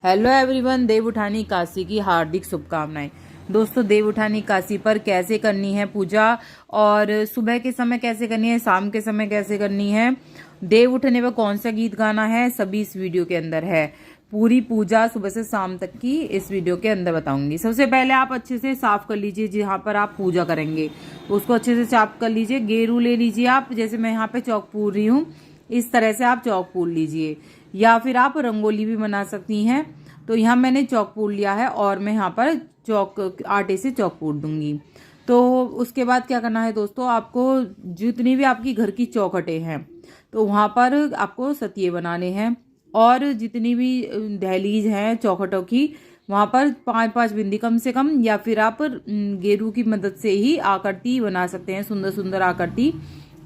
Hello everyone, देव उठानी काशी की हार्दिक शुभकामनाएं। दोस्तों, देव उठानी काशी पर कैसे करनी है पूजा और सुबह के समय कैसे करनी है, शाम के समय कैसे करनी है, देव उठने पर कौन सा गीत गाना है, सभी इस वीडियो के अंदर है। पूरी पूजा सुबह से शाम तक की इस वीडियो के अंदर बताऊंगी। सबसे पहले आप अच्छे से साफ कर लीजिए जहाँ पर आप पूजा करेंगे, उसको अच्छे से साफ कर लीजिए। गेरू ले लीजिए आप, जैसे मैं यहाँ पे चौक पूर रही हूँ, इस तरह से आप चौक पूर लीजिए, या फिर आप रंगोली भी बना सकती हैं। तो यहाँ मैंने चौक पूर लिया है और मैं यहाँ पर चौक आटे से चौक पूर दूंगी। तो उसके बाद क्या करना है दोस्तों, आपको जितनी भी आपकी घर की चौखटें हैं तो वहाँ पर आपको सतिये बनाने हैं, और जितनी भी दहलीज हैं चौखटों की, वहाँ पर 5-5 बिंदी कम से कम, या फिर आप गेरू की मदद से ही आकृति बना सकते हैं, सुंदर सुंदर आकृति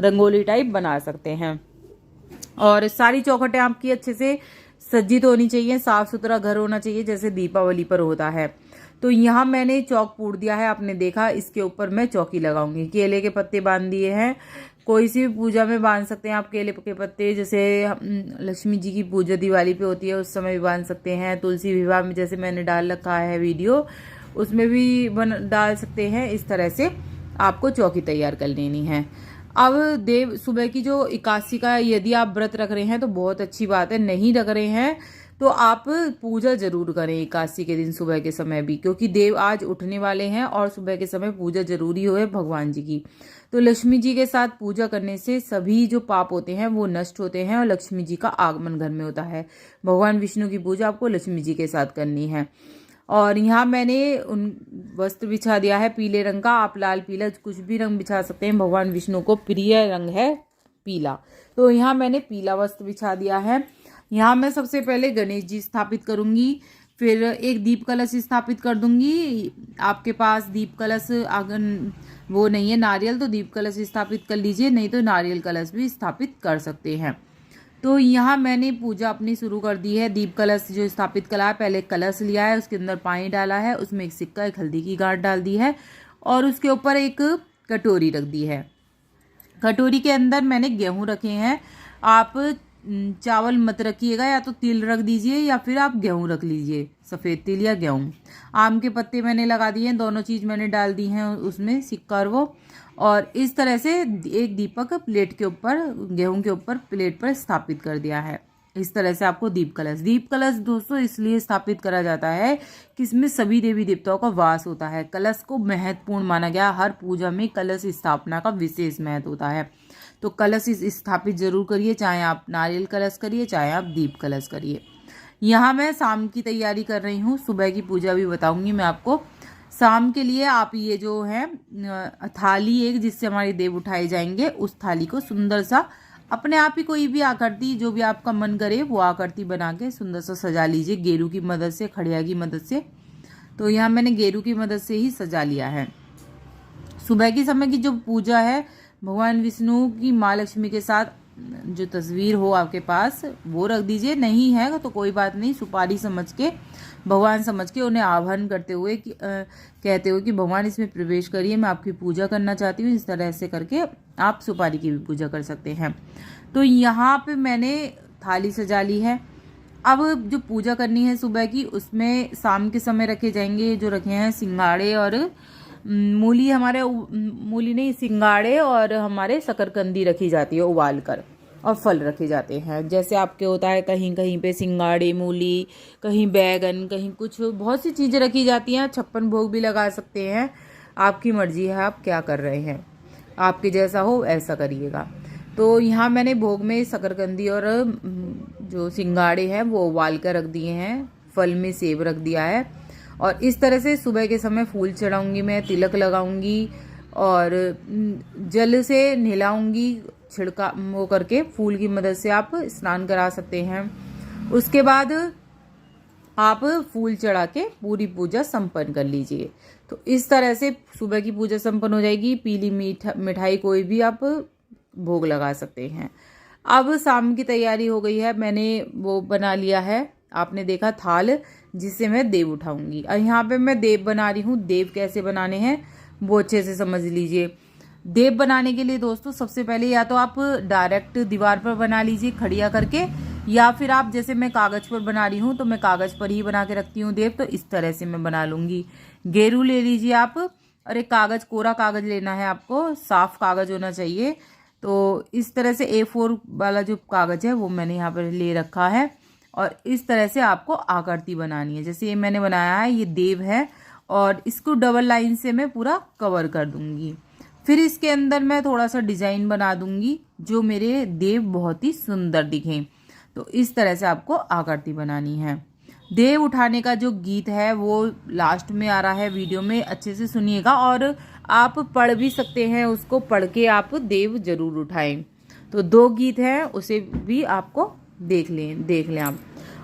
रंगोली टाइप बना सकते हैं। और सारी चौखटें आपकी अच्छे से सज्जित होनी चाहिए, साफ सुथरा घर होना चाहिए जैसे दीपावली पर होता है। तो यहाँ मैंने चौक पूर दिया है, आपने देखा। इसके ऊपर मैं चौकी लगाऊंगी। केले के पत्ते बांध दिए हैं, कोई सी भी पूजा में बांध सकते हैं आप केले के पत्ते। जैसे लक्ष्मी जी की पूजा दिवाली पे होती है उस समय भी बांध सकते हैं। तुलसी विवाह में जैसे मैंने डाल रखा है वीडियो, उसमें भी डाल सकते हैं। इस तरह से आपको चौकी तैयार कर लेनी है। अब देव सुबह की जो 81 का यदि आप व्रत रख रहे हैं तो बहुत अच्छी बात है, नहीं रख रहे हैं तो आप पूजा जरूर करें 81 के दिन सुबह के समय भी, क्योंकि देव आज उठने वाले हैं और सुबह के समय पूजा जरूरी हो है भगवान जी की। तो लक्ष्मी जी के साथ पूजा करने से सभी जो पाप होते हैं वो नष्ट होते हैं और लक्ष्मी जी का आगमन घर में होता है। भगवान विष्णु की पूजा आपको लक्ष्मी जी के साथ करनी है। और यहाँ मैंने उन वस्त्र बिछा दिया है पीले रंग का, आप लाल पीला कुछ भी रंग बिछा सकते हैं, भगवान विष्णु को प्रिय रंग है पीला। तो यहाँ मैंने पीला वस्त्र बिछा दिया है। यहाँ मैं सबसे पहले गणेश जी स्थापित करूंगी, फिर एक दीप कलश स्थापित कर दूंगी। आपके पास दीप कलश आंगन वो नहीं है नारियल, तो दीप कलश स्थापित कर लीजिए, नहीं तो नारियल कलश भी स्थापित कर सकते हैं। तो यहाँ मैंने पूजा अपनी शुरू कर दी है। दीप कलश जो स्थापित करा है, पहले कलश लिया है, उसके अंदर पानी डाला है, उसमें एक सिक्का, एक हल्दी की गांठ डाल दी है, और उसके ऊपर एक कटोरी रख दी है। कटोरी के अंदर मैंने गेहूं रखे हैं। आप चावल मत रखिएगा, या तो तिल रख दीजिए या फिर आप गेहूं रख लीजिए, सफ़ेद तिल या गेहूं। आम के पत्ते मैंने लगा दिए हैं, दोनों चीज़ मैंने डाल दी हैं उसमें, सिक्का और वो। और इस तरह से एक दीपक प्लेट के ऊपर, गेहूं के ऊपर प्लेट पर स्थापित कर दिया है। इस तरह से आपको दीप कलश दोस्तों इसलिए स्थापित करा जाता है कि इसमें सभी देवी देवताओं का वास होता है। कलश को महत्वपूर्ण माना गया, हर पूजा में कलश स्थापना का विशेष महत्व होता है। तो कलश स्थापित जरूर करिए, चाहे आप नारियल कलश करिए, चाहे आप दीप कलश करिए। यहाँ मैं शाम की तैयारी कर रही हूँ, सुबह की पूजा भी बताऊंगी मैं आपको। शाम के लिए आप ये जो है थाली एक जिससे हमारे देव उठाए जाएंगे, उस थाली को सुंदर सा अपने आप ही कोई भी आकृति जो भी आपका मन करे वो आकृति बना के सुंदर सा सजा लीजिए, गेरू की मदद से, खड़िया की मदद से। तो यहाँ मैंने गेरू की मदद से ही सजा लिया है। सुबह के समय की जो पूजा है, भगवान विष्णु की माँ लक्ष्मी के साथ जो तस्वीर हो आपके पास वो रख दीजिए, नहीं है तो कोई बात नहीं, सुपारी समझ के, भगवान समझ के उन्हें आह्वान करते हुए कहते हो कि भगवान इसमें प्रवेश करिए, मैं आपकी पूजा करना चाहती हूँ। इस तरह से करके आप सुपारी की भी पूजा कर सकते हैं। तो यहाँ पे मैंने थाली सजा ली है। अब जो पूजा करनी है सुबह की, उसमें शाम के समय रखे जाएंगे, जो रखे हैं सिंगाड़े और मूली, हमारे मूली नहीं, सिंगाड़े और हमारे शकरकंदी रखी जाती है उबाल कर, और फल रखे जाते हैं। जैसे आपके होता है कहीं कहीं पे सिंगाड़े, मूली, कहीं बैगन, कहीं कुछ, बहुत सी चीज़ें रखी जाती हैं। 56 भोग भी लगा सकते हैं, आपकी मर्जी है आप क्या कर रहे हैं, आपके जैसा हो ऐसा करिएगा। तो यहाँ मैंने भोग में शकरकंदी और जो सिंगाड़े हैं वो उबाल कर रख दिए हैं, फल में सेब रख दिया है। और इस तरह से सुबह के समय फूल चढ़ाऊंगी मैं, तिलक लगाऊंगी और जल से नहलाऊंगी, छिड़का वो करके फूल की मदद से आप स्नान करा सकते हैं। उसके बाद आप फूल चढ़ा के पूरी पूजा संपन्न कर लीजिए। तो इस तरह से सुबह की पूजा संपन्न हो जाएगी। पीली मिठाई कोई भी आप भोग लगा सकते हैं। अब शाम की तैयारी हो गई है, मैंने वो बना लिया है, आपने देखा थाल, जिससे मैं देव उठाऊंगी। और यहाँ पे मैं देव बना रही हूँ। देव कैसे बनाने हैं वो अच्छे से समझ लीजिए। देव बनाने के लिए दोस्तों सबसे पहले या तो आप डायरेक्ट दीवार पर बना लीजिए खड़िया करके, या फिर आप जैसे मैं कागज पर बना रही हूँ तो मैं कागज पर ही बना के रखती हूँ देव, तो इस तरह से मैं बना लूंगी। गेरू ले लीजिए आप, और एक कागज, कोरा कागज लेना है आपको, साफ कागज होना चाहिए। तो इस तरह से A4 वाला जो कागज है वो मैंने यहाँ पर ले रखा है, और इस तरह से आपको आकृति बनानी है। जैसे ये मैंने बनाया है, ये देव है, और इसको डबल लाइन से मैं पूरा कवर कर दूंगी। फिर इसके अंदर मैं थोड़ा सा डिजाइन बना दूंगी जो मेरे देव बहुत ही सुंदर दिखें। तो इस तरह से आपको आकृति बनानी है। देव उठाने का जो गीत है वो लास्ट में आ रहा है वीडियो में, अच्छे से सुनिएगा, और आप पढ़ भी सकते हैं, उसको पढ़ के आप देव जरूर उठाएं। तो 2 गीत हैं, उसे भी आपको देख लें आप।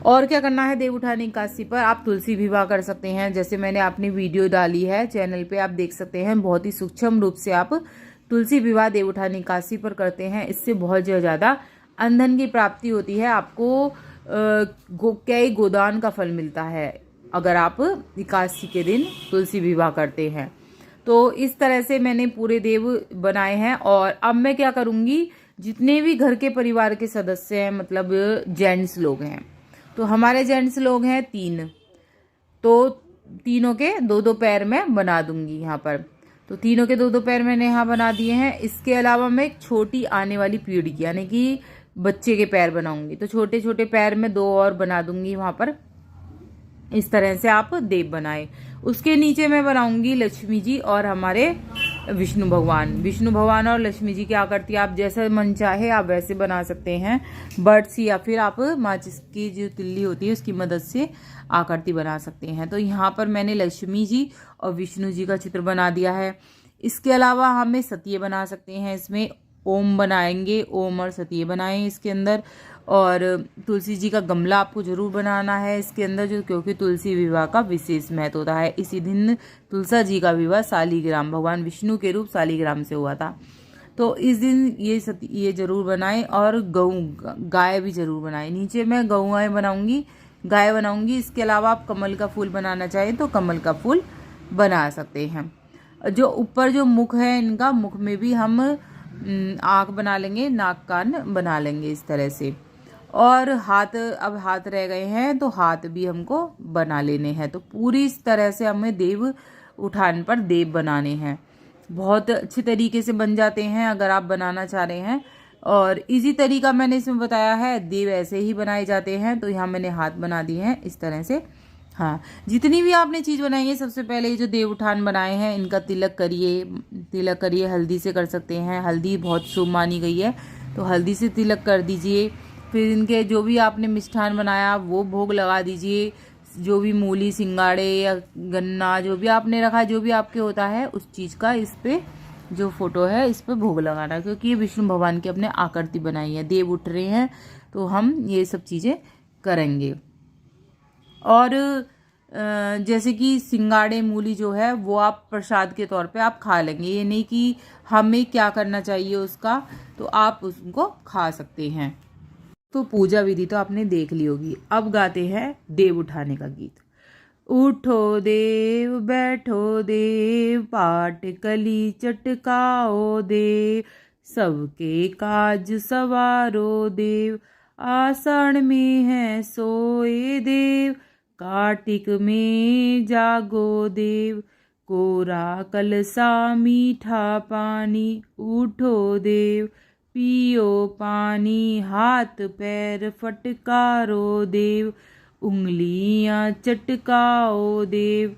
और क्या करना है, देव उठाने की काशी पर आप तुलसी विवाह कर सकते हैं। जैसे मैंने अपनी वीडियो डाली है चैनल पे, आप देख सकते हैं, बहुत ही सूक्ष्म रूप से आप तुलसी विवाह देव उठाने की काशी पर करते हैं। इससे बहुत ज़्यादा अंधन की प्राप्ति होती है, आपको कई गोदान का फल मिलता है अगर आप एकादशी के दिन तुलसी विवाह करते हैं। तो इस तरह से मैंने पूरे देव बनाए हैं। और अब मैं क्या करूँगी, जितने भी घर के परिवार के सदस्य हैं, मतलब जेंट्स लोग हैं, तो हमारे जेंट्स लोग हैं 3, तो तीनों के 2-2 पैर मैं बना दूंगी यहाँ पर। तो तीनों के 2-2 पैर मैंने यहाँ बना दिए हैं। इसके अलावा मैं एक छोटी आने वाली पीढ़ी यानी कि बच्चे के पैर बनाऊंगी, तो छोटे छोटे पैर में 2 और बना दूंगी वहां पर। इस तरह से आप देव बनाए। उसके नीचे मैं बनाऊंगी लक्ष्मी जी और हमारे विष्णु भगवान और लक्ष्मी जी की आकृति आप जैसा मन चाहे आप वैसे बना सकते हैं। बर्ड्स या फिर आप माचिस की जो तिल्ली होती है उसकी मदद से आकृति बना सकते हैं। तो यहाँ पर मैंने लक्ष्मी जी और विष्णु जी का चित्र बना दिया है। इसके अलावा हमें सतिये बना सकते हैं, इसमें ओम बनाएंगे, ओम और सतिये बनाएं इसके अंदर। और तुलसी जी का गमला आपको जरूर बनाना है इसके अंदर, जो क्योंकि तुलसी विवाह का विशेष महत्व होता है। इसी दिन तुलसा जी का विवाह शालिग्राम, भगवान विष्णु के रूप शालिग्राम से हुआ था। तो इस दिन ये जरूर बनाएं। और गाय भी जरूर बनाएं। नीचे मैं गौएं बनाऊंगी, गाय बनाऊंगी। इसके अलावा आप कमल का फूल बनाना चाहें तो कमल का फूल बना सकते हैं। जो ऊपर जो मुख है इनका, मुख में भी हम आँख बना लेंगे, नाक कान बना लेंगे इस तरह से। और हाथ, अब हाथ रह गए हैं तो हाथ भी हमको बना लेने हैं। तो पूरी इस तरह से हमें देव उठान पर देव बनाने हैं। बहुत अच्छे तरीके से बन जाते हैं अगर आप बनाना चाह रहे हैं। और इजी तरीका मैंने इसमें बताया है, देव ऐसे ही बनाए जाते हैं। तो यहाँ मैंने हाथ बना दिए हैं इस तरह से। हाँ, जितनी भी आपने चीज़ बनाई है, सबसे पहले ये जो देव उठान बनाए हैं इनका तिलक करिए। हल्दी से कर सकते हैं, हल्दी बहुत शुभ मानी गई है, तो हल्दी से तिलक कर दीजिए। फिर इनके जो भी आपने मिष्ठान बनाया वो भोग लगा दीजिए। जो भी मूली, सिंगाड़े या गन्ना जो भी आपने रखा, जो भी आपके होता है उस चीज़ का इस पे जो फोटो है इस पे भोग लगाना, क्योंकि ये विष्णु भगवान की अपने आकृति बनाई है, देव उठ रहे हैं तो हम ये सब चीज़ें करेंगे। और जैसे कि सिंगाड़े, मूली जो है वो आप प्रसाद के तौर पे आप खा लेंगे, ये नहीं कि हमें क्या करना चाहिए उसका, तो आप उसको खा सकते हैं। तो पूजा विधि तो आपने देख ली होगी। अब गाते हैं देव उठाने का गीत। उठो देव बैठो देव, पाट कली चटकाओ देव, सबके काज सवारो देव, आषाढ़ में है सोए देव, कार्तिक में जागो देव, कोरा कलसा मीठा पानी, उठो देव पियो पानी, हाथ पैर फटकारो देव, उंगलियां चटकाओ देव,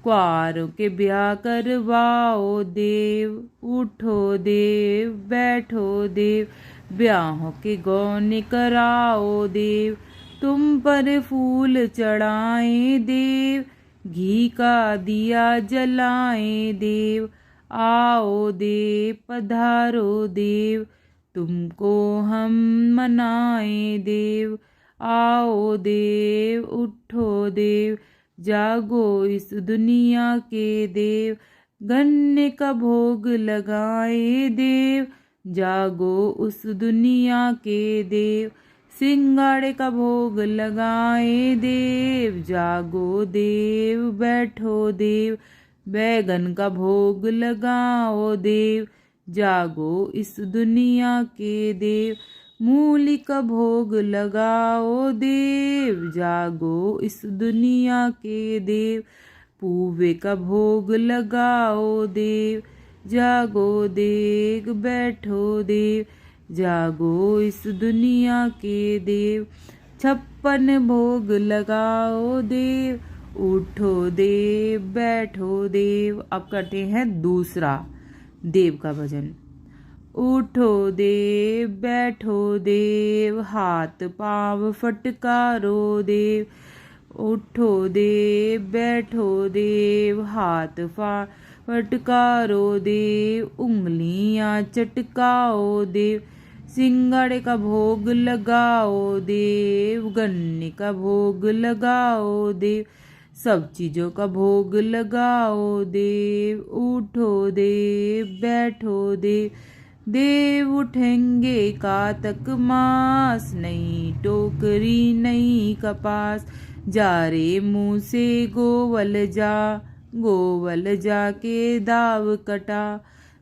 क्वारों के ब्याह करवाओ देव, उठो देव बैठो देव, ब्याहों के गौन कराओ देव, तुम पर फूल चढ़ाए देव, घी का दिया जलाए देव, आओ देव पधारो देव, तुमको हम मनाए देव, आओ देव उठो देव, जागो इस दुनिया के देव, गन्ने का भोग लगाए देव, जागो उस दुनिया के देव, सिंगाड़े का भोग लगाए देव, जागो देव बैठो देव, बैगन का भोग लगाओ देव, जागो इस दुनिया के देव, मूली का भोग लगाओ देव, जागो इस दुनिया के देव। पूवे का भोग लगाओ देव, जागो देख बैठो देव, जागो इस दुनिया के देव। 56 भोग लगाओ देव, उठो देव बैठो देव। अब करते हैं दूसरा देव का भजन। उठो देव बैठो देव, हाथ पाँव फटकारो देव। उठो देव बैठो देव, हाथ फटकारो देव। उंगलियां चटकाओ देव, सिंगाड़े का भोग लगाओ देव, गन्ने का भोग लगाओ देव। सब चीजों का भोग लगाओ देव। उठो देव बैठो देव, देव उठेंगे कातक मास। नई टोकरी नई कपास, जा रे मुँह से गोवल जा। गोवल जाके दाव कटा,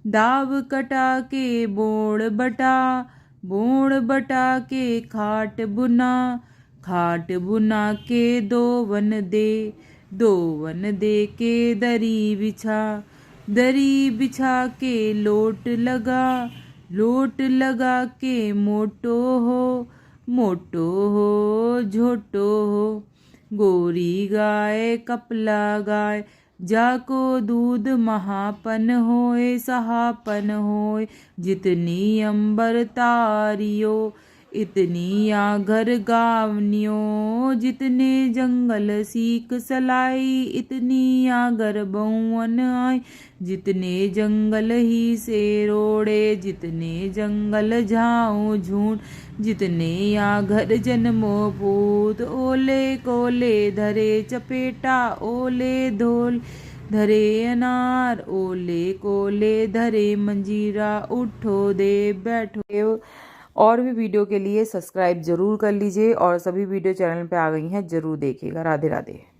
दाव कटा के बोड़ बटा। बोड़ बटा के खाट बुना, खाट बुना के दोवन दे। दोवन दे के दरी बिछा, दरी बिछा के लोट लगा। लोट लगा के मोटो हो, मोटो हो झोटो हो। गोरी गाय कपला गाय, जाको दूध महापन होए सहापन होए। जितनी अंबर तारियो, इतनी आघर गावनियो। जितने जंगल सीक सलाई, इतनी आगर बउवन आई। जितने जंगल ही से रोड़े, जितने जंगल झाऊ झूठ। जितने आघर जन्मो पूत, ओले कोले धरे चपेटा। ओले धोल धरे अनार, ओले कोले धरे मंजीरा। उठो देव बैठो। और भी वीडियो के लिए सब्सक्राइब जरूर कर लीजिए और सभी वीडियो चैनल पे आ गई हैं, जरूर देखिएगा। राधे राधे।